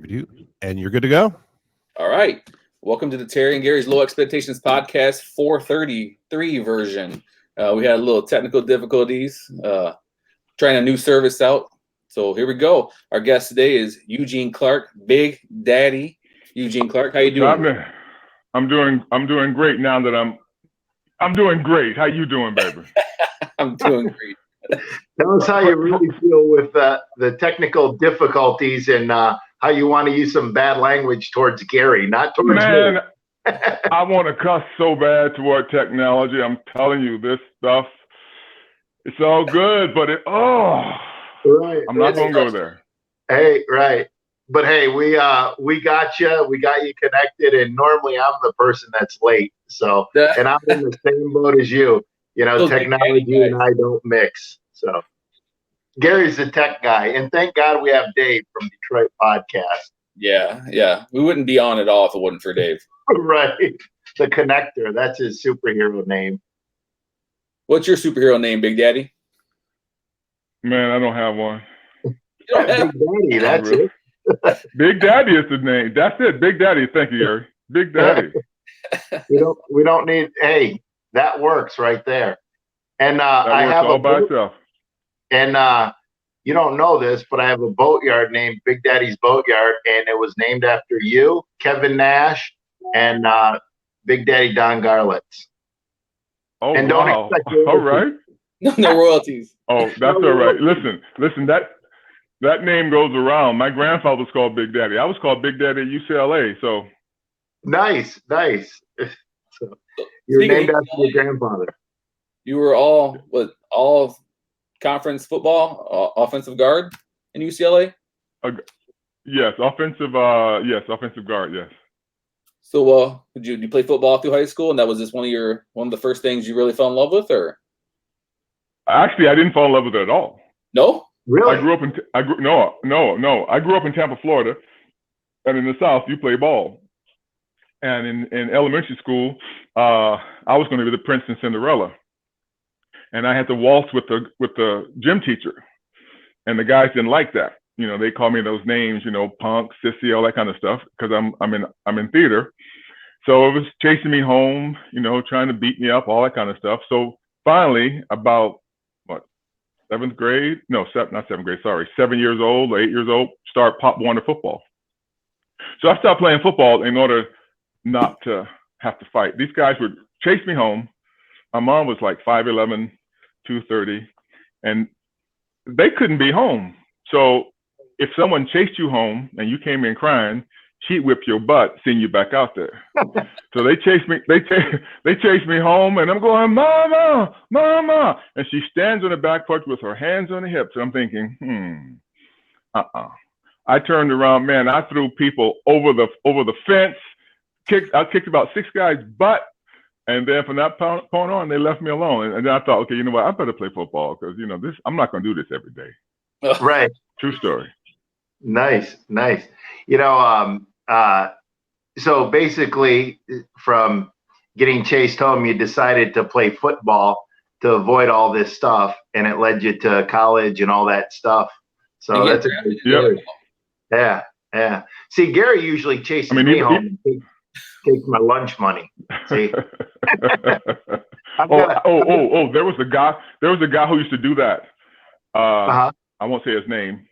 And you're good to go. All right. Welcome to the Terry and Gary's Low Expectations Podcast 433 version. We had a little technical difficulties trying a new service out. So here we go. Our guest today is Eugene Clark, Big Daddy Eugene Clark. How you doing? I'm doing great now that I'm doing great. How you doing, baby? I'm doing great. Tell us how you really feel with the technical difficulties and how you want to use some bad language towards Gary, not towards me. I want to cuss so bad toward technology. I'm telling you, this stuff, it's all good, but right. I'm not going to go there. Hey, right. But hey, we got you. We got you connected, and normally I'm the person that's late. So, and I'm in the same boat as you. You know, technology and I don't mix. So Gary's the tech guy. And thank God we have Dave from Detroit Podcast. Yeah. We wouldn't be on at all if it wasn't for Dave. Right. The Connector. That's his superhero name. What's your superhero name, Big Daddy? Man, I don't have one. Big Daddy, that's it. Big Daddy is the name. That's it. Big Daddy. Thank you, Gary. Big Daddy. We don't need, hey, that works right there. And I have all by itself. And you don't know this, but I have a boatyard named Big Daddy's Boatyard, and it was named after you, Kevin Nash, and Big Daddy Don Garlitz. Oh, and wow. All right. No royalties. Oh, that's all right. Listen, that name goes around. My grandfather was called Big Daddy. I was called Big Daddy at UCLA. So nice. So you're named after your grandfather. You were all conference football, offensive guard in UCLA? Yes, offensive guard, yes. So did you play football through high school, and that was just one of the first things you really fell in love with, or? Actually, I didn't fall in love with it at all. No? I Really? grew up I grew up in Tampa, Florida, and in the South, you play ball. And in elementary school, I was going to be the Princeton Cinderella, and I had to waltz with the gym teacher, and the guys didn't like that. You know, they called me those names, punk, sissy, all that kind of stuff, because I'm in theater. So it was chasing me home, trying to beat me up, all that kind of stuff. So finally, about 7 years old or 8 years old, start Pop Warner football. So I started playing football in order not to have to fight. These guys would chase me home. My mom was like 5'11", 230, and they couldn't be home. So if someone chased you home and you came in crying, she'd whip your butt, send you back out there. So they chased me home, and I'm going, Mama, Mama. And she stands on the back porch with her hands on the hips. And I'm thinking, I turned around, man, I threw people over the fence. I kicked about 6 guys' butt, and then from that point on, they left me alone. And then I thought, okay, you know what? I better play football because I'm not going to do this every day. Right. True story. Nice. So basically, from getting chased home, you decided to play football to avoid all this stuff, and it led you to college and all that stuff. So that's a good story. Yeah. See, Gary usually chases me home and takes my lunch money. See. There was a guy who used to do that. I won't say his name.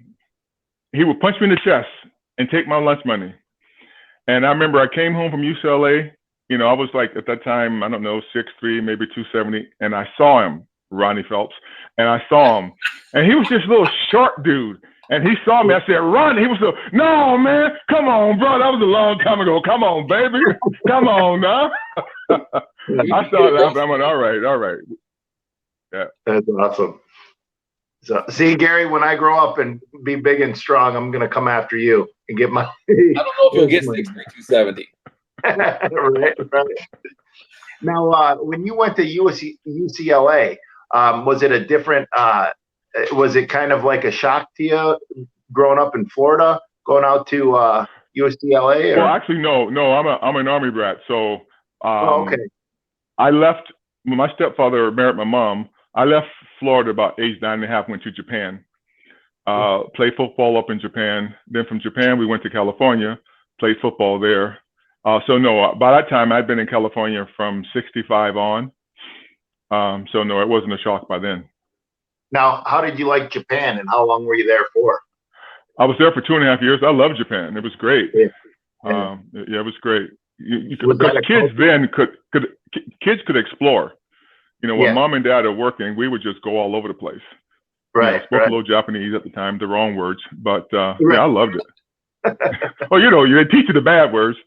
He would punch me in the chest and take my lunch money. And I remember I came home from UCLA. I was like at that time, I don't know, 6'3", maybe 270, and I saw him, Ronnie Phelps, and I saw him, and he was this little short dude. And he saw me. I said, "Run!" He was no, man. Come on, bro. That was a long time ago. Come on, baby. Come on, now. I started laughing. I went, all right. Yeah. That's awesome. So, see, Gary, when I grow up and be big and strong, I'm going to come after you and get my. I don't know if you'll get 6'3", 270. Right. Now, when you went to UCLA, was it a different? Was it kind of like a shock to you growing up in Florida, going out to UCLA? Well, actually, no. I'm an Army brat. So okay. I left when my stepfather married my mom. I left Florida about age 9.5, went to Japan. played football up in Japan. Then from Japan, we went to California, played football there. So no, by that time, I'd been in California from 65 on. So no, it wasn't a shock by then. Now, how did you like Japan, and how long were you there for? I was there for 2.5 years. I loved Japan. It was great. Yeah, Yeah, it was great. Was that a Kids culture? then kids could explore. You know, when Yeah. mom and dad are working, we would just go all over the place. You know, I Right, spoke right, a little Japanese at the time, the wrong words, but Right. yeah, I loved it. Well, you know, they teach you the bad words.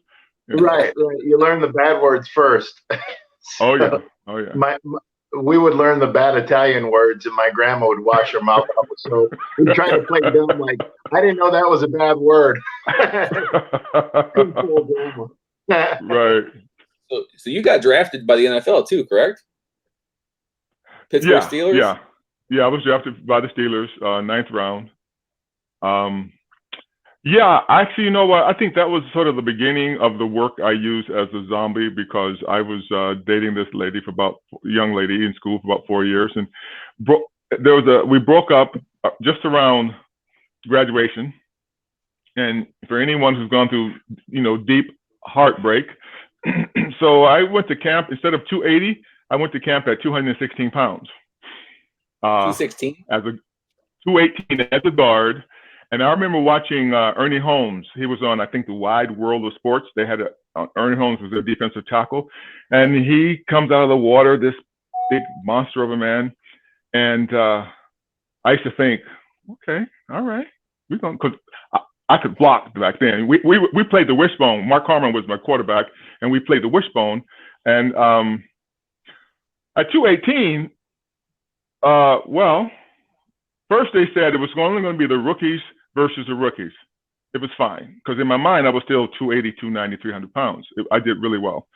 You know. right. You learn the bad words first. Oh yeah, oh yeah. We would learn the bad Italian words, and my grandma would wash her mouth out with soap. We'd try to play dumb, like, I didn't know that was a bad word. Good old grandma. Right. So you got drafted by the NFL too, correct? Pittsburgh Steelers? Yeah. I was drafted by the Steelers, 9th round. Yeah, actually, you know what? I think that was sort of the beginning of the work I used as a zombie, because I was dating this lady young lady in school for about 4 years, and we broke up just around graduation. And for anyone who's gone through, you know, deep heartbreak, so I went to camp. Instead of 280, I went to camp at 216 pounds. 216? As a 218 as a guard. And I remember watching Ernie Holmes. He was on, I think, The Wide World of Sports. They had Ernie Holmes was their defensive tackle, and he comes out of the water, this big monster of a man. And I used to think, okay, all right, we're going, because I could block back then. We played the wishbone. Mark Harmon was my quarterback, and we played the wishbone. And at 218, well, first they said it was only going to be the rookies versus the rookies. It was fine, because in my mind, I was still 280, 290, 300 pounds. I did really well.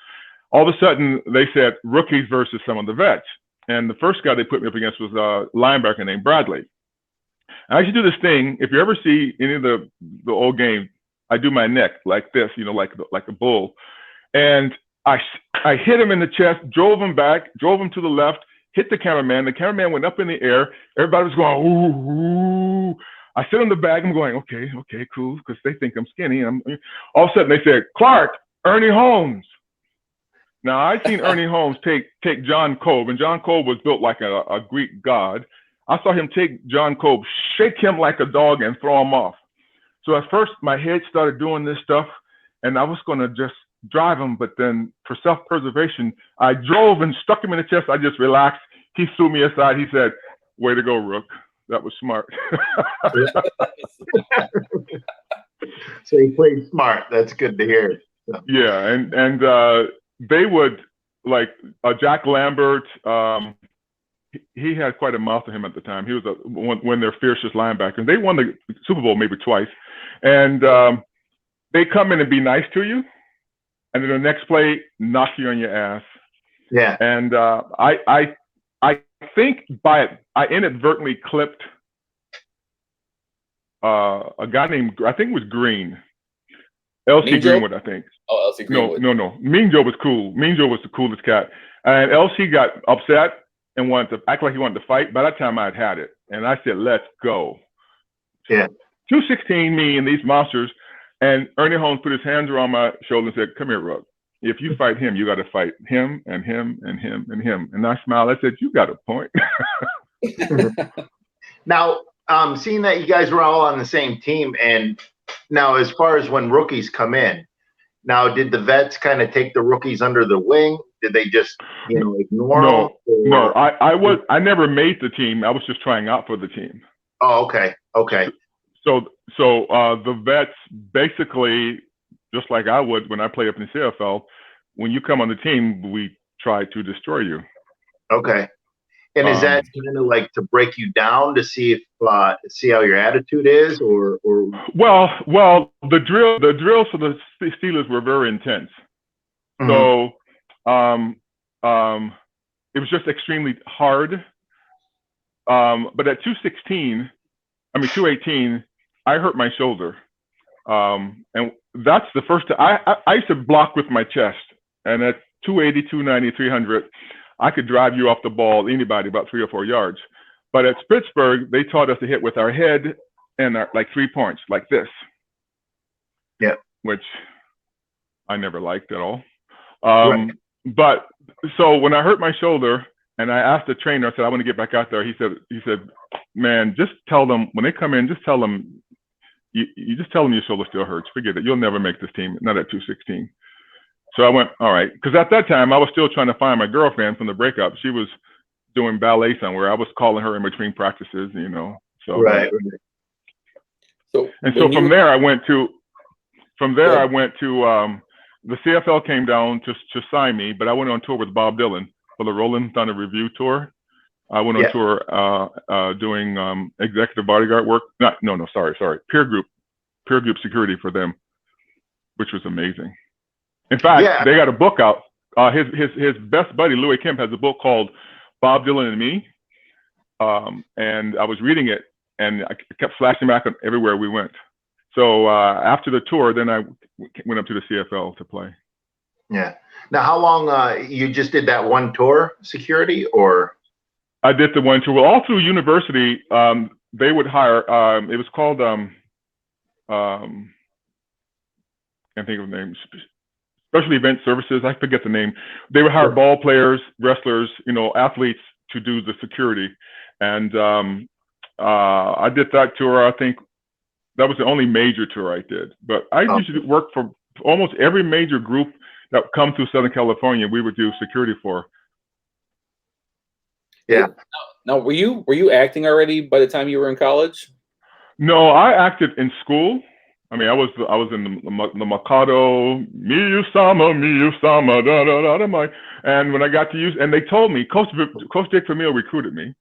All of a sudden, they said rookies versus some of the vets. And the first guy they put me up against was a linebacker named Bradley. I used to do this thing. If you ever see any of the old games, I do my neck like this, you know, like a bull. And I hit him in the chest, drove him back, drove him to the left, hit the cameraman. The cameraman went up in the air. Everybody was going, ooh, ooh. I sit on the back. I'm going, okay, cool, because they think I'm skinny. All of a sudden, they said, Clark, Ernie Holmes. Now, I'd seen Ernie Holmes take John Cobb, and John Cobb was built like a Greek god. I saw him take John Cobb, shake him like a dog, and throw him off. So at first, my head started doing this stuff, and I was going to just drive him, but then for self-preservation, I drove and stuck him in the chest. I just relaxed. He threw me aside. He said, way to go, Rook. That was smart. So he played smart. That's good to hear. So. Yeah, and they would, like Jack Lambert, he had quite a mouth to him at the time. He was one their fiercest linebacker. They won the Super Bowl maybe twice. And they come in and be nice to you, and then the next play, knock you on your ass. Yeah. And I think I inadvertently clipped a guy named, I think it was Green. LC Greenwood, I think. Oh, LC Greenwood. No. Mean Joe was cool. Mean Joe was the coolest cat. And LC got upset and wanted to act like he wanted to fight. By that time, I'd had it. And I said, let's go. Yeah. 216, me and these monsters. And Ernie Holmes put his hands around my shoulder and said, come here, Rook. If you fight him, you got to fight him and him and him and him. And I smiled. I said, you got a point. Now, seeing that you guys were all on the same team, and now as far as when rookies come in, now did the vets kind of take the rookies under the wing? Did they just, ignore them? No. I never made the team. I was just trying out for the team. Oh, okay. So the vets basically, just like I would when I played up in the CFL, when you come on the team, we try to destroy you. Okay. And is that kind of like to break you down to see how your attitude is, or? Well, the drills for the Steelers were very intense. Mm-hmm. So, it was just extremely hard. But at 218, I hurt my shoulder. And that's the first time I used to block with my chest. And at 280, 290, 300, I could drive you off the ball, anybody, about 3 or 4 yards. But at Pittsburgh, they taught us to hit with our head, and like 3 points, like this. Yeah. Which I never liked at all. Right. But so when I hurt my shoulder and I asked the trainer, I said, I want to get back out there. He said, man, just tell them when they come in, just tell them, you just tell them your shoulder still hurts. Forget it. You'll never make this team, not at 216. So I went, all right. Because at that time, I was still trying to find my girlfriend from the breakup. She was doing ballet somewhere. I was calling her in between practices, you know. So, Right. So from there, I went to the CFL came down to sign me, but I went on tour with Bob Dylan for the Rolling Thunder Review Tour. I went on tour doing executive bodyguard work. Sorry. Peer group security for them, which was amazing. In fact, they got a book out. His best buddy, Louis Kemp, has a book called Bob Dylan and Me. And I was reading it, and I kept flashing back on everywhere we went. So after the tour, then I went up to the CFL to play. Yeah. Now, how long you just did that one tour security, or? I did the one tour. Well, all through university, they would hire. It was called can't think of the name. Special Event Services. I forget the name. They would hire ball players, wrestlers, you know, athletes to do the security. And I did that tour. I think that was the only major tour I did. But I used to work for almost every major group that come through Southern California. We would do security for. Yeah. Now, were you acting already by the time you were in college? No, I acted in school. I mean, I was in the Mikado, me sama, da da da da. And when I got to use, and they told me, Coach Dick Vermeil recruited me,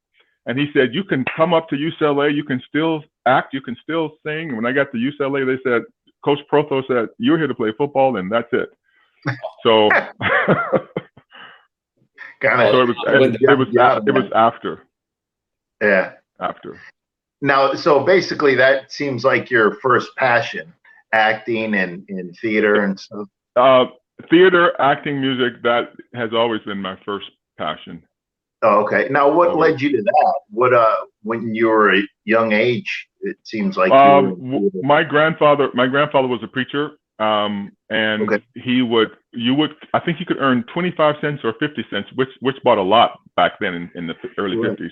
and he said, you can come up to UCLA, you can still act, you can still sing. And when I got to UCLA, they said, Coach Protho said, you're here to play football, and that's it. So, it was after. Yeah. After. Now, so basically, that seems like your first passion, acting and in theater and stuff. Theater, acting, music, that has always been my first passion. Oh, okay. Now, what led you to that? What, when you were a young age, it seems like my grandfather was a preacher, and I think you could earn 25 cents or 50 cents, which bought a lot back then in the early 50s.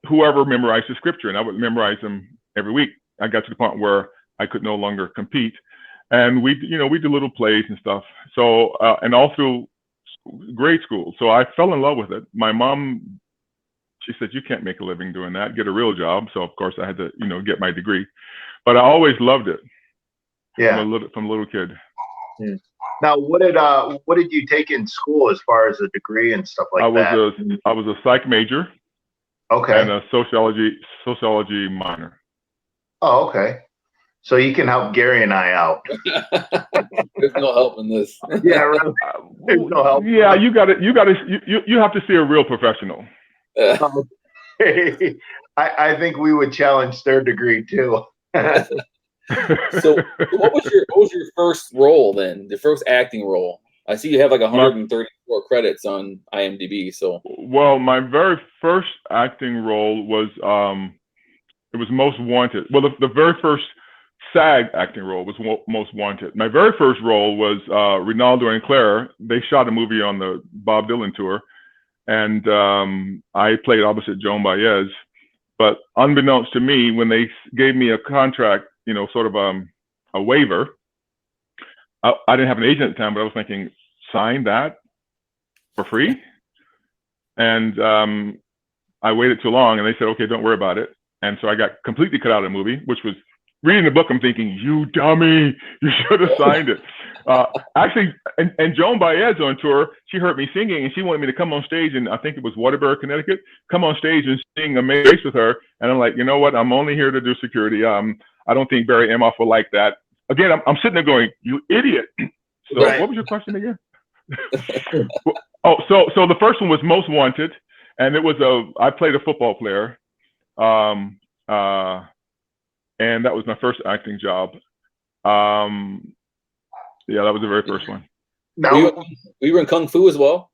Whoever memorized the scripture, and I would memorize them every week. I got to the point where I could no longer compete, and we did little plays and stuff. So and all through grade school, so I fell in love with it. My mom, she said, you can't make a living doing that, get a real job. So of course I had to get my degree, but I always loved it. From a little kid. Yeah. Now, what did you take in school as far as a degree and stuff like that? I was a psych major. Okay. And a sociology minor. Oh, okay. So you can help Gary and I out. There's no help in this. Yeah, right. There's no help. Yeah, you have to see a real professional. I think we would challenge third degree too. So what was your first role then? The first acting role? I see you have like 134 credits on IMDb. So well, my very first acting role was it was Most Wanted. Well, the very first SAG acting role was Most Wanted. My very first role was Rinaldo and Claire. They shot a movie on the Bob Dylan tour, and I played opposite Joan Baez. But unbeknownst to me, when they gave me a contract, sort of a waiver, I didn't have an agent at the time, but I was thinking, sign that for free? And I waited too long, and they said, okay, don't worry about it. And so I got completely cut out of the movie, which was, reading the book, I'm thinking, you dummy, you should have signed it. Actually, and Joan Baez on tour, she heard me singing, and she wanted me to come on stage, and I think it was Waterbury, Connecticut, come on stage and sing Amazing Grace with her. And I'm like, you know what? I'm only here to do security. I don't think Barry Emhoff will like that. Again, I'm sitting there going, you idiot. So What was your question again? So the first one was Most Wanted, and it was I played a football player, and that was my first acting job. Yeah, that was the very first one. Were you in Kung Fu as well?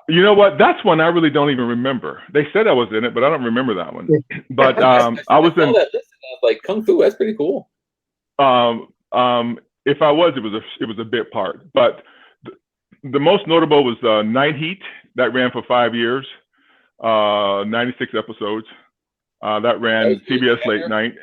You know what? That's one I really don't even remember. They said I was in it, but I don't remember that one. But I was in. That list, like Kung Fu. That's pretty cool. If I was, it was a bit part. But the most notable was Night Heat that ran for 5 years, 96 episodes. That ran CBS late night.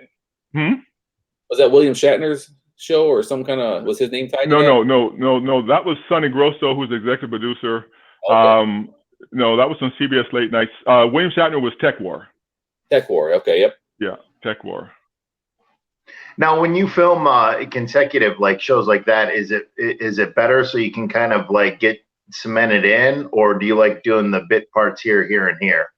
Was that William Shatner's show or some kind of, was his name tied to that? No. That was Sonny Grosso, who's the executive producer. Okay. No, that was on CBS late nights. William Shatner was Tech War. Tech War. Okay. Yep. Yeah, Tech War. Now, when you film consecutive like shows like that, is it better so you can kind of like get cemented in, or do you like doing the bit parts here, and here?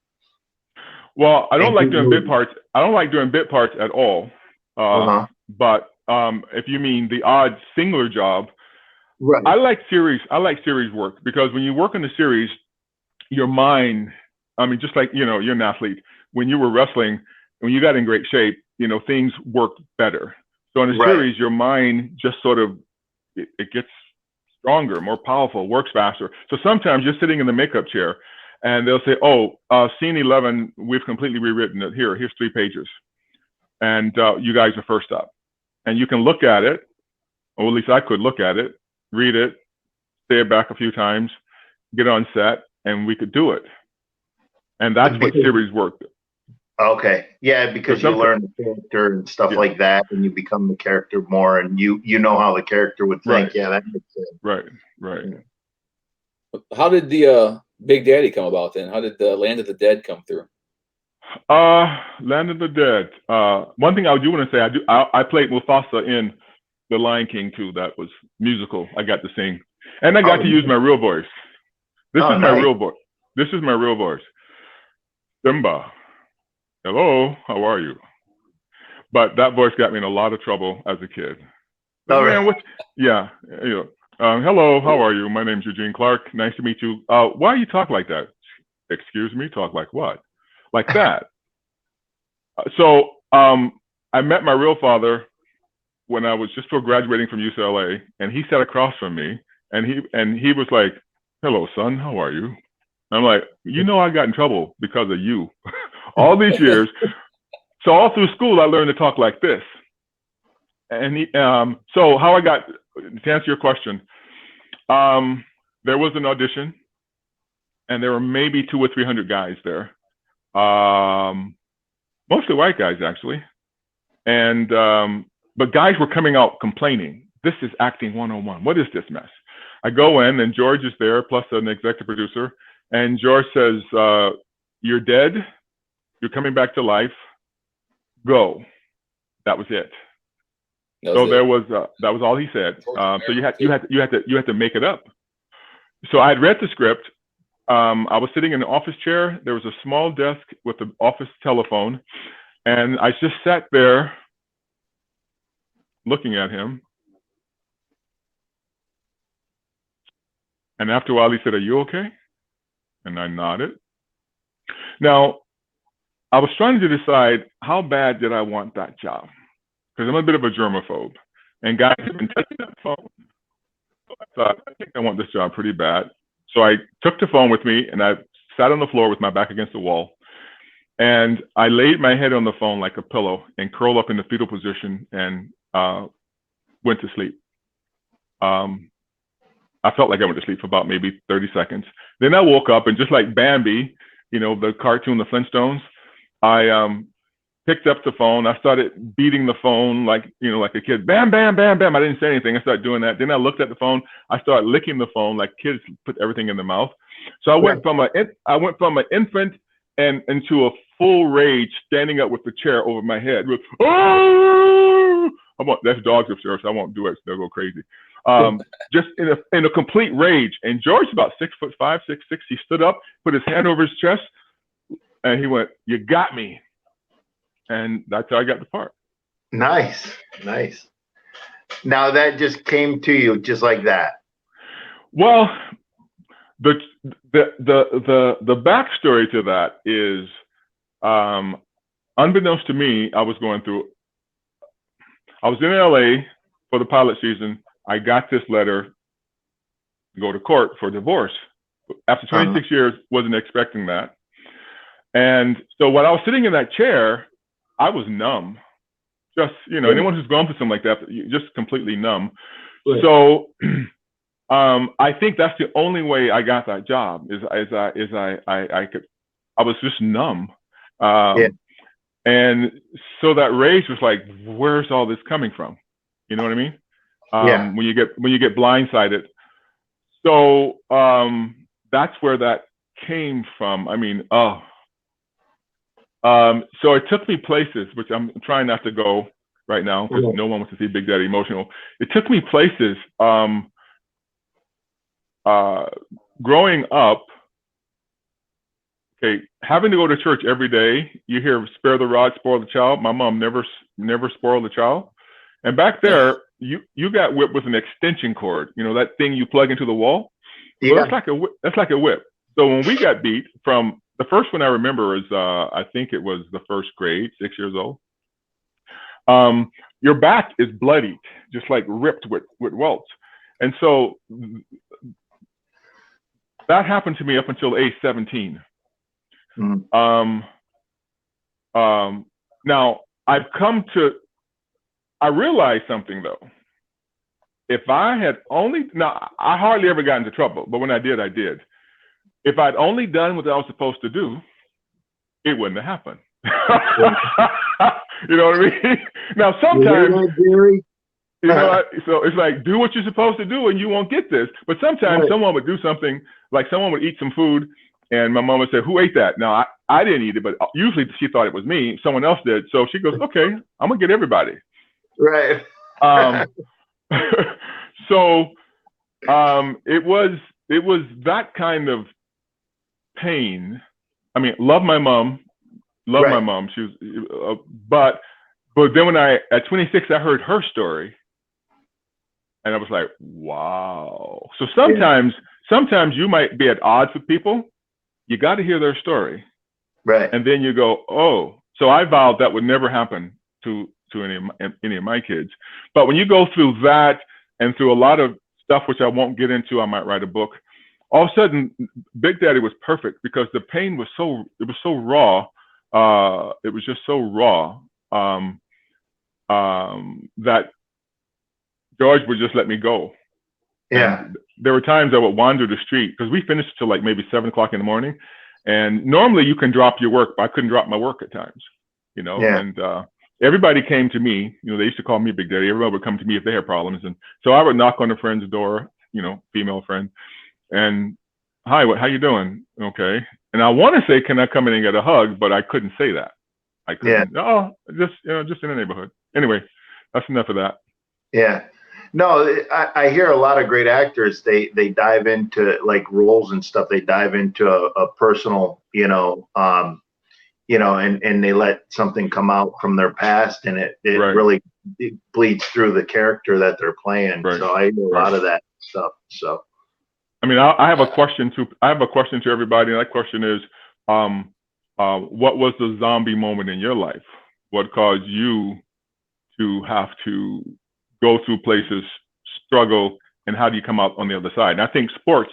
Well, I don't like doing bit parts. I don't like doing bit parts at all. But if you mean the odd singular job, right. I like series work, because when you work on the series, your mind, I mean, just like, you're an athlete. When you were wrestling, when you got in great shape, things worked better. So in a series, your mind just sort of, it gets stronger, more powerful, works faster. So sometimes you're sitting in the makeup chair and they'll say, scene 11, we've completely rewritten it. Here's 3 pages. And you guys are first up. And you can look at it, or at least I could look at it, read it, say it back a few times, get on set, and we could do it. And that's what series work. Okay. Yeah, because you learn the character and stuff like that, and you become the character more, and you know how the character would think. Right. Yeah, that makes sense. Right. How did the Big Daddy come about then? How did the Land of the Dead come through? Land of the Dead. One thing I do want to say, I played Mufasa in The Lion King too. That was musical. I got to sing, and I got to use my real voice. This is my real voice. This is my real voice. Simba. Hello, how are you? But that voice got me in a lot of trouble as a kid. Hello, how are you? My name's Eugene Clark. Nice to meet you. Why you talk like that? Excuse me, talk like what? Like that. So I met my real father when I was just graduating from UCLA, and he sat across from me, and he was like, "Hello, son, how are you?" I'm like, I got in trouble because of you all these years. So all through school, I learned to talk like this. And so how I got, to answer your question, there was an audition, and there were maybe 200 or 300 guys there, mostly white guys actually, and but guys were coming out complaining, "This is acting 101. What is this mess?" I go in, and George is there, plus an executive producer. And George says, "You're dead. You're coming back to life. Go." That was it. That was all he said. So you had to make it up. So I had read the script. I was sitting in an office chair. There was a small desk with an office telephone, and I just sat there looking at him. And after a while, he said, "Are you okay?" And I nodded. Now, I was trying to decide how bad did I want that job, because I'm a bit of a germaphobe, and guys have been touching that phone. So I thought, I think I want this job pretty bad. So I took the phone with me, and I sat on the floor with my back against the wall, and I laid my head on the phone like a pillow and curled up in the fetal position and went to sleep. I felt like I went to sleep for about maybe 30 seconds. Then I woke up, and just like Bambi, the cartoon, the Flintstones, I picked up the phone. I started beating the phone like a kid. Bam, bam, bam, bam. I didn't say anything. I started doing that. Then I looked at the phone. I started licking the phone like kids put everything in their mouth. So I went from an infant and into a full rage, standing up with the chair over my head. With, oh! That's dogs upstairs, so I won't do it. They'll go crazy. Just in a complete rage. And George's about 6'5", 6'6". He stood up, put his hand over his chest, and he went, "You got me." And that's how I got the part. Nice. Now that just came to you just like that. Well, the backstory to that is, unbeknownst to me, I was in LA for the pilot season. I got this letter to go to court for divorce. After 26 years, wasn't expecting that. And so while I was sitting in that chair, I was numb. Just, anyone who's gone through something like that, just completely numb. Right. So I think that's the only way I got that job is I was just numb. And so that rage was like, where's all this coming from? You know what I mean? When you get blindsided. So that's where that came from. I mean, so it took me places, which I'm trying not to go right now because no one wants to see Big Daddy emotional. It took me places. Growing up, having to go to church every day, you hear "spare the rod, spoil the child." My mom never spoiled the child. And back there, you got whipped with an extension cord. That thing you plug into the wall. Yeah. Well, that's like a whip. So when we got beat, from the first one I remember is I think it was the first grade, 6 years old. Your back is bloodied, just like ripped with welts. And so that happened to me up until age 17. Mm-hmm. Now I realized something though. If I had only, I hardly ever got into trouble, but when I did, I did. If I'd only done what I was supposed to do, it wouldn't have happened. You know what I mean? Now, sometimes, so it's like, do what you're supposed to do and you won't get this. But sometimes someone would do something, like someone would eat some food and my mom would say, who ate that? Now, I didn't eat it, but usually she thought it was me. Someone else did. So she goes, okay, I'm going to get everybody. Right. So it was that kind of pain. I mean, love my mom. My mom. She was, but then when at 26, I heard her story, and I was like, wow. So sometimes you might be at odds with people. You got to hear their story, right? And then you go, oh. So I vowed that would never happen to any of my kids. But when you go through that and through a lot of stuff, which I won't get into, I might write a book. All of a sudden, Big Daddy was perfect because the pain was so raw. It was just so raw that George would just let me go. Yeah. And there were times I would wander the street because we finished till like maybe 7 o'clock in the morning. And normally you can drop your work, but I couldn't drop my work at times, Yeah. And everybody came to me. They used to call me Big Daddy. Everyone would come to me if they had problems. And so I would knock on a friend's door, female friend, and, hi, how you doing? Okay. And I want to say, can I come in and get a hug? But I couldn't say that. I couldn't. Yeah. Oh, just in the neighborhood. Anyway, that's enough of that. Yeah. No, I hear a lot of great actors. They dive into like roles and stuff. They dive into a personal, and they let something come out from their past, and it really bleeds through the character that they're playing. Right. So I hear a lot of that stuff. So. I mean, I have a question to everybody. And that question is, what was the zombie moment in your life? What caused you to have to go through places, struggle, and how do you come out on the other side? And I think sports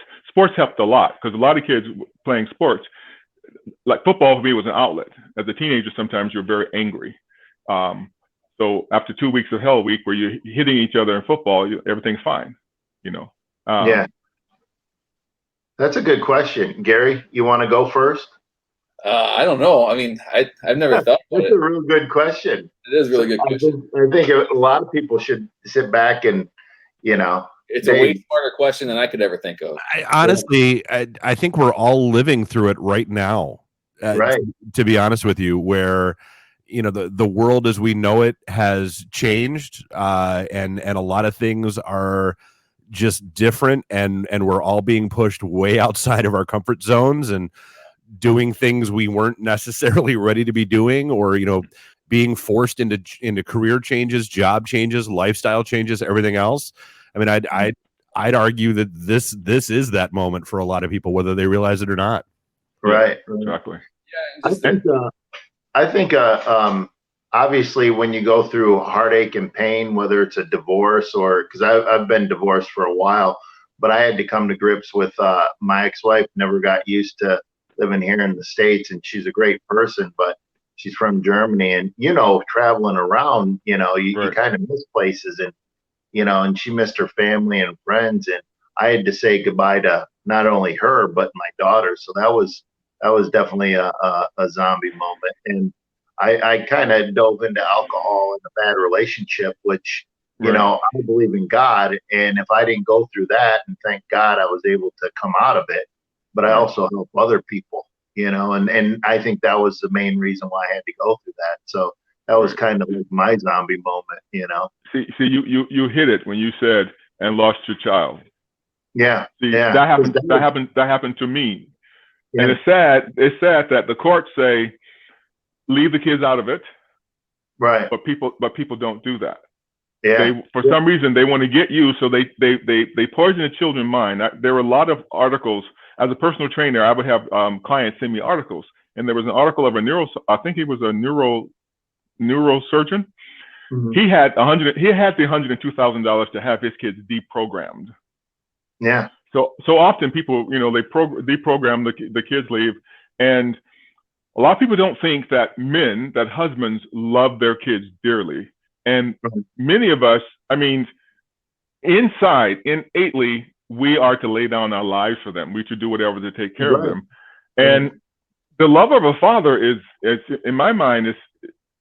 helped a lot because a lot of kids playing sports, like football for me was an outlet. As a teenager, sometimes you're very angry. So after 2 weeks of Hell Week where you're hitting each other in football, everything's fine, Yeah. That's a good question. Gary, you want to go first? I don't know. I mean, I've never thought about it. That's a real good question. It is a really good question. I think a lot of people should sit back and, It's a way smarter question than I could ever think of. Honestly, I think we're all living through it right now. Right. To be honest with you, where the world as we know it has changed, and a lot of things are just different, and we're all being pushed way outside of our comfort zones and doing things we weren't necessarily ready to be doing, or being forced into career changes, job changes, lifestyle changes, everything else. I mean, I'd argue that this is that moment for a lot of people, whether they realize it or not. Right. Exactly. Yeah. I think obviously when you go through heartache and pain, whether it's a divorce or because I've been divorced for a while, But I had to come to grips with my ex-wife. Never got used to living here in the States, and she's a great person, but she's from Germany, and traveling around, you kind of miss places, and and she missed her family and friends, and I had to say goodbye to not only her but my daughter. So that was definitely a zombie moment, and I kind of dove into alcohol and a bad relationship, which I believe in God, and if I didn't go through that, and thank God I was able to come out of it, but I also help other people, and I think that was the main reason why I had to go through that. So that was kind of like my zombie moment. See, you hit it when you said, and lost your child. Yeah. See, yeah. that happened to me. Yeah. And it's sad that the courts say, leave the kids out of it. Right. But people don't do that. Yeah. For some reason, they want to get you, so they poison the children's mind. There were a lot of articles. As a personal trainer, I would have clients send me articles, and there was an article of I think he was a neurosurgeon. Mm-hmm. He had the $102,000 to have his kids deprogrammed. Yeah. So often people, they deprogram the kids leave, and a lot of people don't think that husbands love their kids dearly. And many of us, innately, we are to lay down our lives for them. We should do whatever to take care of them. And the love of a father is in my mind,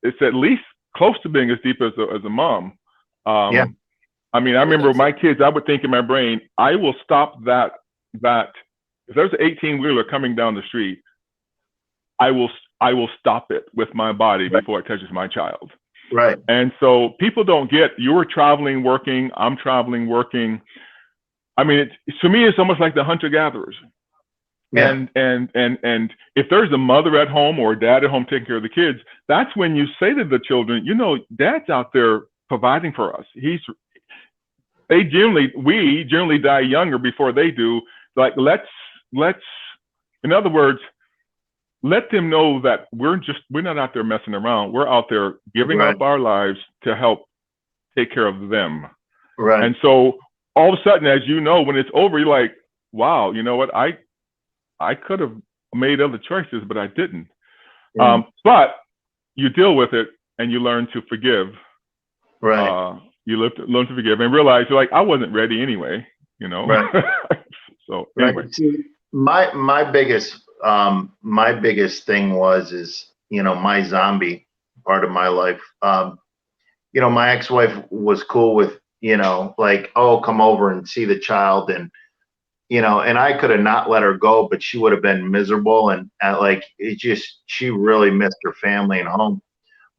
it's at least close to being as deep as a mom. I remember my kids, I would think in my brain, I will stop that. If there's an 18-wheeler coming down the street, I will stop it with my body before it touches my child. Right. And so people don't get, you were traveling, working, I'm traveling, working. To me, it's almost like the hunter-gatherers. Yeah. And if there's a mother at home or a dad at home taking care of the kids, that's when you say to the children, Dad's out there providing for us. We generally die younger before they do. Like, let's, in other words, let them know that we're not out there messing around. We're out there giving up our lives to help take care of them. Right. And so all of a sudden, as when it's over, you're like, wow, you know what? I could have made other choices, but I didn't. Yeah. But you deal with it and you learn to forgive. Right. You learn to forgive and realize you're like, I wasn't ready anyway, Right. So anyway. Right. See, my biggest thing is my zombie part of my life. My ex-wife was cool with, come over and see the child, and and I could have not let her go, but she would have been miserable, and she really missed her family and home.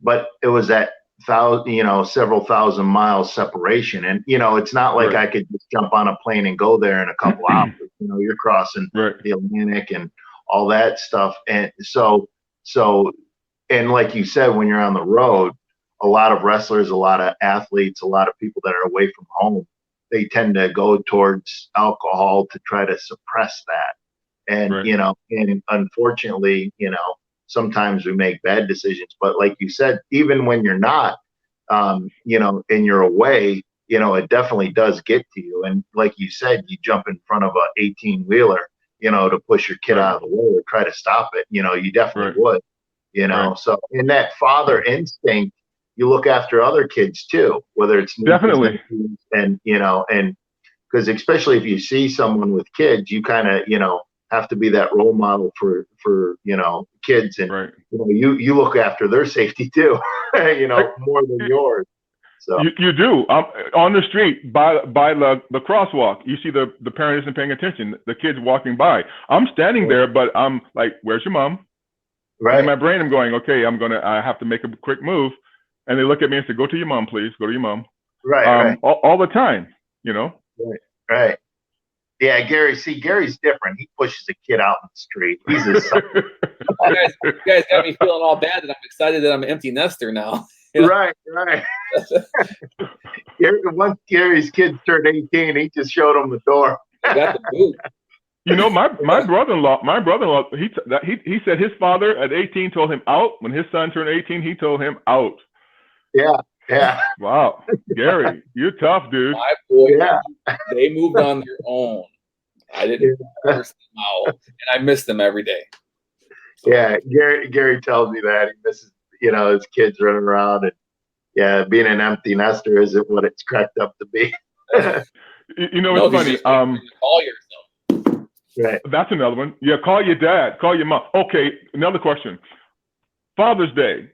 But it was that several thousand miles separation, and it's not like I could just jump on a plane and go there in a couple hours. You're crossing the Atlantic and all that stuff, and so and like you said, when you're on the road, a lot of wrestlers, a lot of athletes, a lot of people that are away from home, they tend to go towards alcohol to try to suppress that. And, and unfortunately, sometimes we make bad decisions, but like you said, even when you're not, and you're away, it definitely does get to you. And like you said, you jump in front of a 18-wheeler, to push your kid out of the way or try to stop it, you definitely would, so in that father instinct, you look after other kids too, whether it's definitely, and and because especially if you see someone with kids, you kind of have to be that role model for kids, and you look after their safety too, more than yours. So you do on the street by the crosswalk, you see the parent isn't paying attention, the kid's walking by. I'm standing there, but I'm like, "Where's your mom?" Right. In my brain, I'm going, "Okay, I have to make a quick move." And they look at me and say, "Go to your mom, please. Go to your mom." Right. All the time, Right. Yeah, Gary's different. He pushes a kid out in the street. He's a son. You guys got me feeling all bad that I'm excited that I'm an empty nester now. Right. Once Gary's kids turned 18, he just showed them the door. Got the boot. My brother-in-law, he said his father at 18 told him out. When his son turned 18, he told him out. Yeah. Yeah. Wow, Gary, you're tough, dude. My boy, Yeah. they moved on their own. I didn't force them out, and I miss them every day. So, Yeah. Gary tells me that he misses, his kids running around, and yeah, being an empty nester isn't what it's cracked up to be. no, It's funny. just call yourself. Right. That's another one. Yeah, call your dad, call your mom. Okay, another question. Father's Day.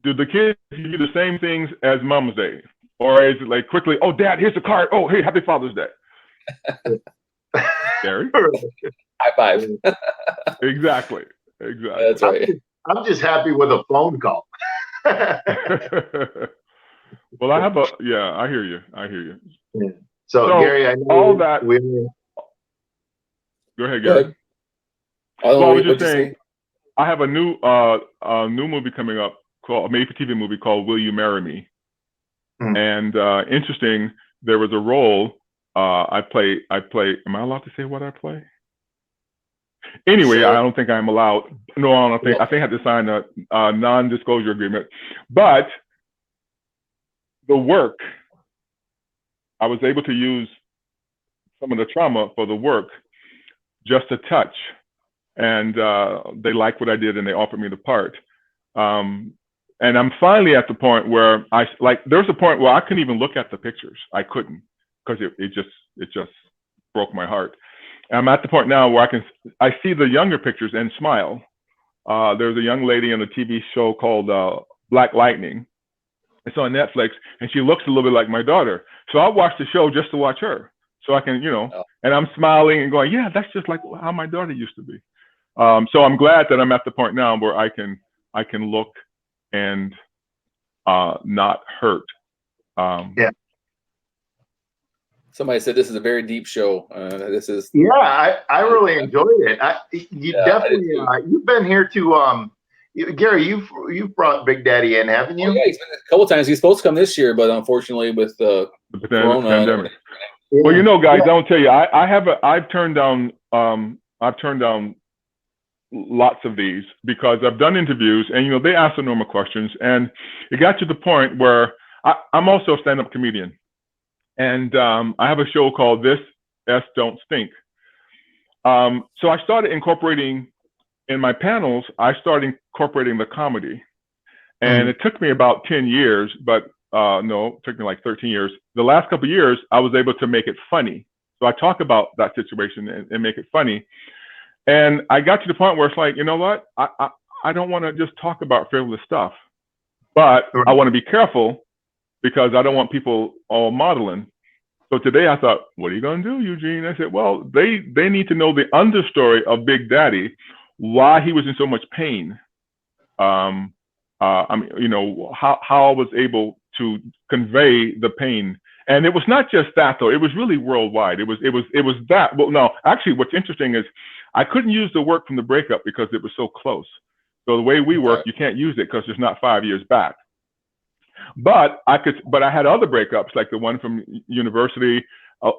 Do the kids give you the same things as Mom's Day? Or is it like quickly, oh, Dad, here's the card. Oh, hey, happy Father's Day. Gary? High five. Exactly. That's right. I'm just happy with a phone call. Well, I hear you. Yeah. So, Gary, I know all that. Go ahead, Gary. I was just saying, I have a new movie coming up, called a made-for-TV movie called Will You Marry Me? And interesting, there was a role I play. Am I allowed to say what I play? Anyway, sure. I don't think I'm allowed. No, I don't think. I think I have to sign a non-disclosure agreement. But the work, I was able to use some of the trauma for the work, just a touch, and they liked what I did, and they offered me the part. And I'm finally at the point where there's a point where I couldn't even look at the pictures. I couldn't, because it just broke my heart. And I'm at the point now where I see the younger pictures and smile. There's a young lady on a TV show called Black Lightning. It's on Netflix, and she looks a little bit like my daughter. So I watch the show just to watch her, so I can, and I'm smiling and going, yeah, that's just like how my daughter used to be. So I'm glad that I'm at the point now where I can look and not hurt. Yeah. Somebody said this is a very deep show. Yeah, I really enjoyed it. Definitely. You've been here to Gary. You've brought Big Daddy in, haven't you? Oh, yeah, he's been a couple times. He's supposed to come this year, but unfortunately with the Corona pandemic. Well, guys, I don't tell you. I've turned down lots of these because I've done interviews, and they ask the normal questions, and it got to the point where I'm also a stand-up comedian, and I have a show called This S Don't Stink. So I started incorporating in my panels. I started incorporating the comedy, and it took me about 10 years, but no, it took me like 13 years. The last couple of years, I was able to make it funny. So I talk about that situation and make it funny. And I got to the point where it's like, you know what? I don't want to just talk about frivolous stuff, but I want to be careful because I don't want people all modeling. So today I thought, what are you going to do, Eugene? I said, well, they need to know the understory of Big Daddy, why he was in so much pain. I mean, how I was able to convey the pain. And it was not just that, though. It was really worldwide. It was that. Well, no, actually, what's interesting is I couldn't use the work from the breakup because it was so close. So the way we work, you can't use it because it's not 5 years back. But I had other breakups, like the one from university,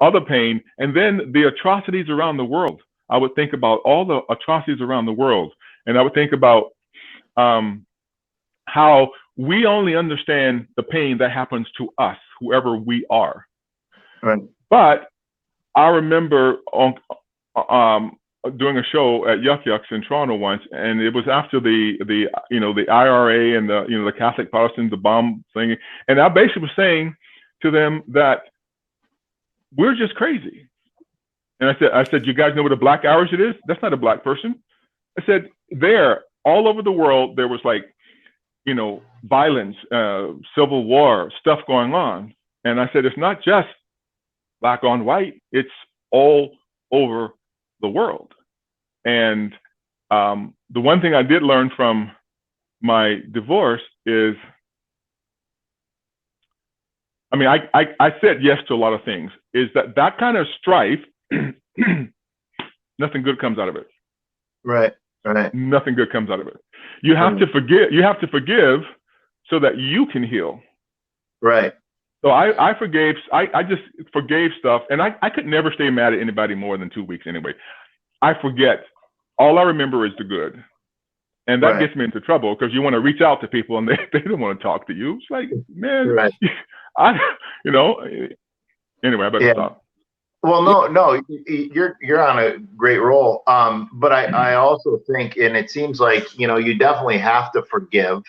other pain, and then the atrocities around the world. I would think about all the atrocities around the world, and I would think about how we only understand the pain that happens to us, whoever we are. Right. But I remember doing a show at Yuck Yucks in Toronto once, and it was after the IRA and the Catholic Protestants, the bomb thing, and I basically was saying to them that we're just crazy. And I said, you guys know what a black Irish it is? That's not a black person. I said, all over the world, there was violence, civil war, stuff going on. And I said, it's not just black on white, it's all over the world. And the one thing I did learn from my divorce is, I mean, I said yes to a lot of things, is that kind of strife, nothing good comes out of it. Right. Nothing good comes out of it. You have to forgive. You have to forgive so that you can heal. Right. So I forgave. I just forgave stuff, and I could never stay mad at anybody more than 2 weeks anyway. I forget. All I remember is the good. And that Right. gets me into trouble because you want to reach out to people and they don't want to talk to you. It's like, man, Right. Anyway, I better Yeah. stop. Well, no, you're on a great roll. But I also think, and it seems like, you definitely have to forgive,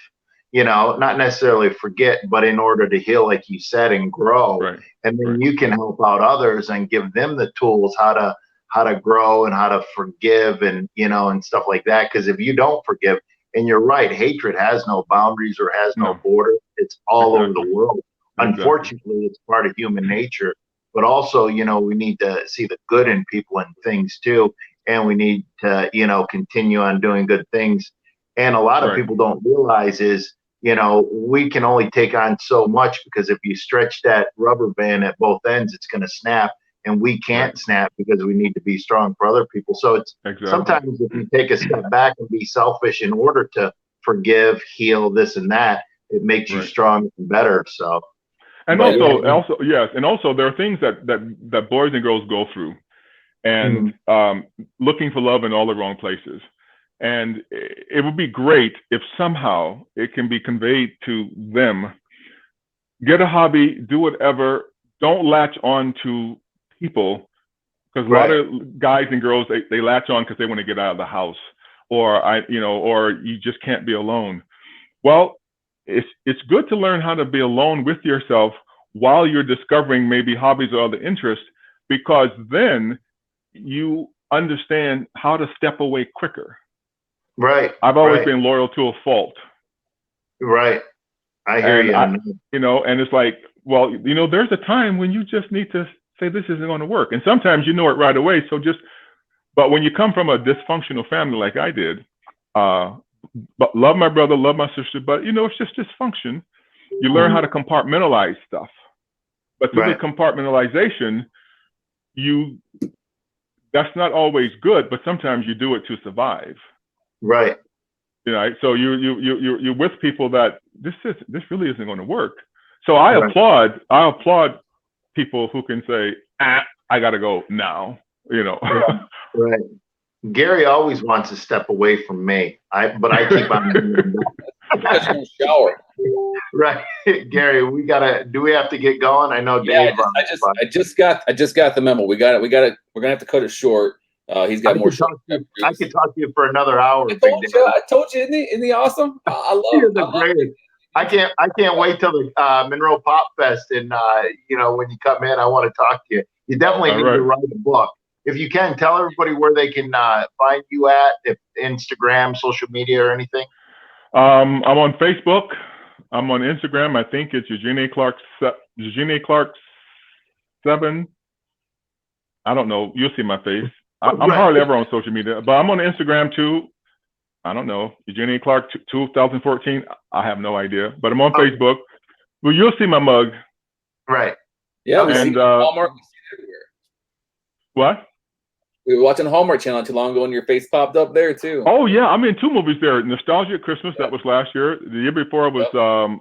not necessarily forget, but in order to heal, like you said, and grow. Right. And then Right. you can help out others and give them the tools how to grow and how to forgive and, and stuff like that. Because if you don't forgive, and you're right, hatred has no boundaries or has no border. It's all over the world. Exactly. Unfortunately, it's part of human nature. But also, we need to see the good in people and things too. And we need to, continue on doing good things. And a lot of Right. people don't realize is, we can only take on so much, because if you stretch that rubber band at both ends, it's going to snap. And we can't snap because we need to be strong for other people. So it's sometimes if you take a step back and be selfish in order to forgive, heal, this and that, it makes you stronger and better. So. And also, yes, and also there are things that boys and girls go through, and looking for love in all the wrong places. And it would be great if somehow it can be conveyed to them. Get a hobby, do whatever. Don't latch on to people, because a lot of guys and girls they latch on because they want to get out of the house, or or you just can't be alone. Well, it's good to learn how to be alone with yourself while you're discovering maybe hobbies or other interests, because then you understand how to step away quicker. Right. I've always been loyal to a fault. Right. I hear you. And it's like, well, there's a time when you just need to say this isn't going to work. And sometimes you know it right away. But when you come from a dysfunctional family like I did, but love my brother, love my sister, but it's just dysfunction. You learn how to compartmentalize stuff. But through the compartmentalization, that's not always good, but sometimes you do it to survive. Right. So you're with people that this really isn't going to work. So I applaud people who can say, I gotta go now. Right. Gary always wants to step away from me. But I keep on. Shower. Right, Gary. Do we have to get going? I know Dave. I just got the memo. We're gonna have to cut it short. He's got more. I could talk to you for another hour. I told you, isn't he awesome? I love You're the greatest. I can't wait till the Monroe Pop Fest, and when you come in, I want to talk to you. You definitely need to write a book. If you can, tell everybody where they can find you at, if Instagram, social media, or anything. I'm on Facebook. I'm on Instagram. I think it's Eugenie Clark 7. I don't know. You'll see my face. I'm hardly ever on social media, but I'm on Instagram too. I don't know. Eugenie Clark 2014. I have no idea, but I'm on Facebook. Well, you'll see my mug. Right. Yeah. We see Hallmark. We see it everywhere. What? We were watching the Hallmark Channel not too long ago, and your face popped up there too. Oh yeah, I'm in 2 movies there. Nostalgia at Christmas, that was last year. The year before was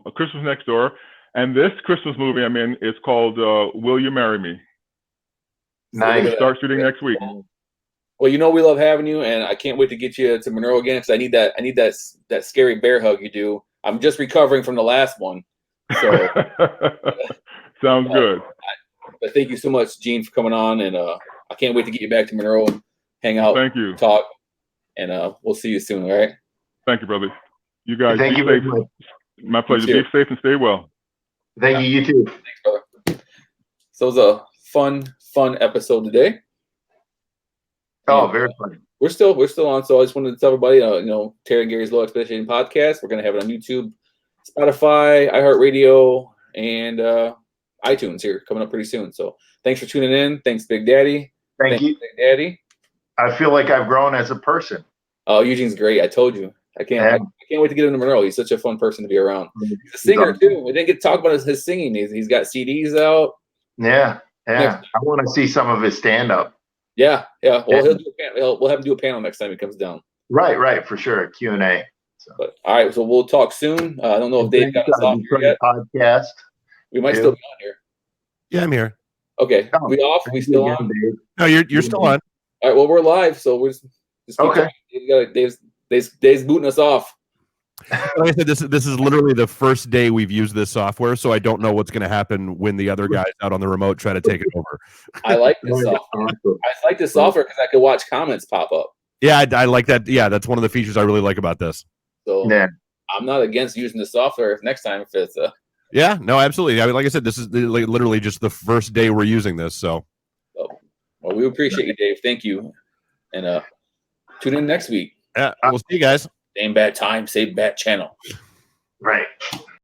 A Christmas Next Door, and this Christmas movie I'm in is called Will You Marry Me? Nice. We start shooting next week. Well, we love having you, and I can't wait to get you to Monroe again, because I need that scary bear hug you do. I'm just recovering from the last one, so sounds good. But thank you so much, Gene, for coming on, and I can't wait to get you back to Monroe, hang out, thank you, talk, and we'll see you soon. All right. Thank you, brother. You guys, thank you safe. very much. My pleasure. Be safe and stay well. Thank you. You too. Thanks, brother. So it was a fun episode today. Oh, very fun. We're still on. So I just wanted to tell everybody, Terry and Gary's Low Expectation Podcast. We're gonna have it on YouTube, Spotify, iHeartRadio, and iTunes here coming up pretty soon. So thanks for tuning in. Thanks, Big Daddy. Thank you, Big Daddy. I feel like I've grown as a person. Oh, Eugene's great. I told you. I can't wait to get him to Monroe. He's such a fun person to be around. He's a singer too. We didn't get to talk about his singing. He's got CDs out. Yeah. I want to see some of his stand up. Yeah. Well, we'll have him do a panel next time he comes down. Right, for sure. Q&A. So. But all right, so we'll talk soon. I don't know if Dave got us off here yet. Podcast. We might still be on here. Yeah, I'm here. Okay. We off? We still on? No, you're still on. All right. Well, we're live, so we're just okay. Dave's They's booting us off. Like I said, this is literally the first day we've used this software, so I don't know what's going to happen when the other guys out on the remote try to take it over. I like this software. I like this software because I could watch comments pop up. Yeah, I like that. Yeah, that's one of the features I really like about this. So Yeah. I'm not against using the software next time if it's Yeah, no, absolutely. I mean, like I said, this is literally just the first day we're using this. So, well, we appreciate you, Dave. Thank you, and tune in next week. yeah, we'll see you guys. Same bad time, same bad channel. Right.